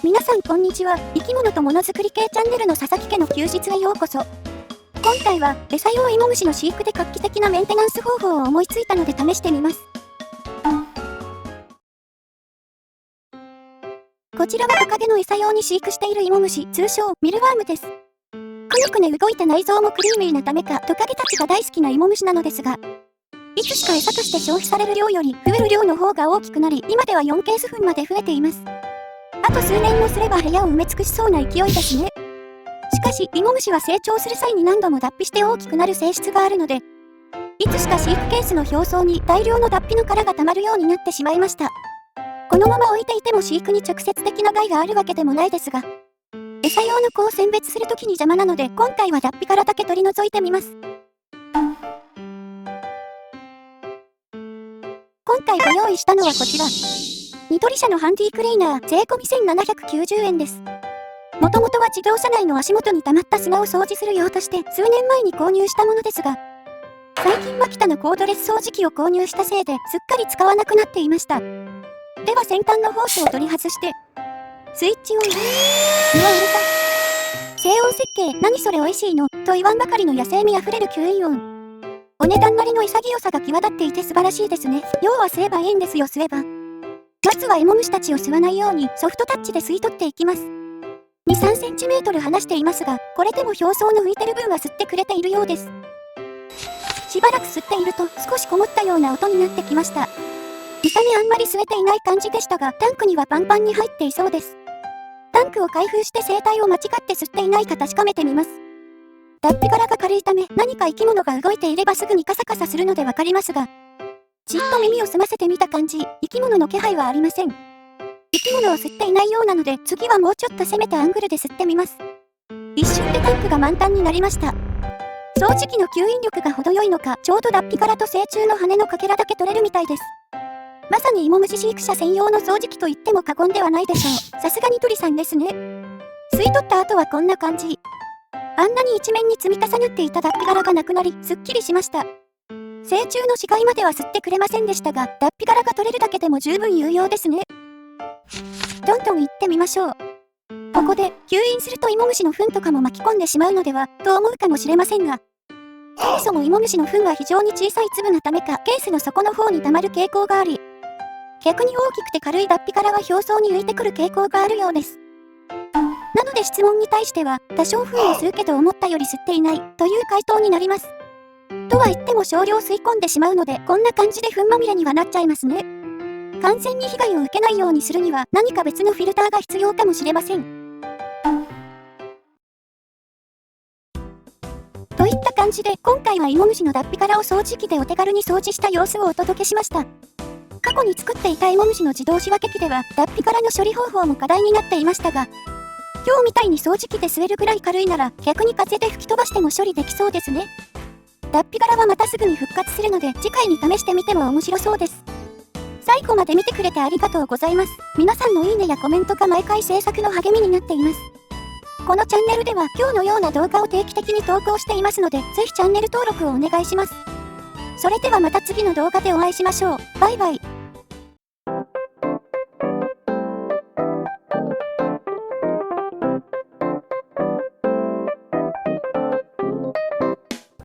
皆さんこんにちは。生き物とものづくり系チャンネルの佐々木家の休日へようこそ。今回は餌用芋虫の飼育で画期的なメンテナンス方法を思いついたので試してみます。こちらはトカゲの餌用に飼育している芋虫、通称ミルワームです。くねくね動いた内臓もクリーミーなためかトカゲたちが大好きな芋虫なのですが、いつしか餌として消費される量より増える量の方が大きくなり、今では4ケース分まで増えています。あと数年もすれば部屋を埋め尽くしそうな勢いですね。しかし、芋虫は成長する際に何度も脱皮して大きくなる性質があるので、いつしか飼育ケースの表層に大量の脱皮の殻が溜まるようになってしまいました。このまま置いていても飼育に直接的な害があるわけでもないですが、餌用の子を選別するときに邪魔なので、今回は脱皮殻だけ取り除いてみます。今回ご用意したのはこちら。ニトリ社のハンディクリーナー、税込み1790円です。もともとは自動車内の足元に溜まった砂を掃除する用として数年前に購入したものですが、最近マキタのコードレス掃除機を購入したせいですっかり使わなくなっていました。では先端のホースを取り外して、スイッチオン。うわ、うるさい。静音設計、何それ美味しいのと言わんばかりの野生味あふれる吸引音。お値段なりの潔さが際立っていて素晴らしいですね。要は吸えばいいんですよ、吸えば。まずは芋虫たちを吸わないようにソフトタッチで吸い取っていきます。2、3センチメートル離していますが、これでも表層の浮いてる分は吸ってくれているようです。しばらく吸っていると少しこもったような音になってきました。見た目あんまり吸えていない感じでしたが、タンクにはパンパンに入っていそうです。タンクを開封して生態を間違って吸っていないか確かめてみます。脱皮殻が軽いため何か生き物が動いていればすぐにカサカサするのでわかりますが、じっと耳を澄ませてみた感じ、生き物の気配はありません。生き物を吸っていないようなので、次はもうちょっと攻めたアングルで吸ってみます。一瞬でタンクが満タンになりました。掃除機の吸引力が程よいのか、ちょうど脱皮殻と成虫の羽のかけらだけ取れるみたいです。まさに芋虫飼育者専用の掃除機と言っても過言ではないでしょう。さすがに鳥さんですね。吸い取った後はこんな感じ。あんなに一面に積み重なっていた脱皮殻がなくなり、すっきりしました。成虫の死骸までは吸ってくれませんでしたが、脱皮殻が取れるだけでも十分有用ですね。どんどん行ってみましょう。ここで、吸引すると芋虫の糞とかも巻き込んでしまうのでは、と思うかもしれませんが、そもそも芋虫の糞は非常に小さい粒なためか、ケースの底の方に溜まる傾向があり、逆に大きくて軽い脱皮殻は表層に浮いてくる傾向があるようです。なので質問に対しては、多少糞を吸うけど思ったより吸っていない、という回答になります。とは言っても少量吸い込んでしまうので、こんな感じで糞まみれにはなっちゃいますね。完全に被害を受けないようにするには何か別のフィルターが必要かもしれません。といった感じで今回は芋虫の脱皮殻を掃除機でお手軽に掃除した様子をお届けしました。過去に作っていた芋虫の自動仕分け機では脱皮殻の処理方法も課題になっていましたが、今日みたいに掃除機で吸えるぐらい軽いなら逆に風で吹き飛ばしても処理できそうですね。脱皮殻はまたすぐに復活するので次回に試してみても面白そうです。最後まで見てくれてありがとうございます。皆さんのいいねやコメントが毎回制作の励みになっています。このチャンネルでは今日のような動画を定期的に投稿していますので、ぜひチャンネル登録をお願いします。それではまた次の動画でお会いしましょう。バイバイ。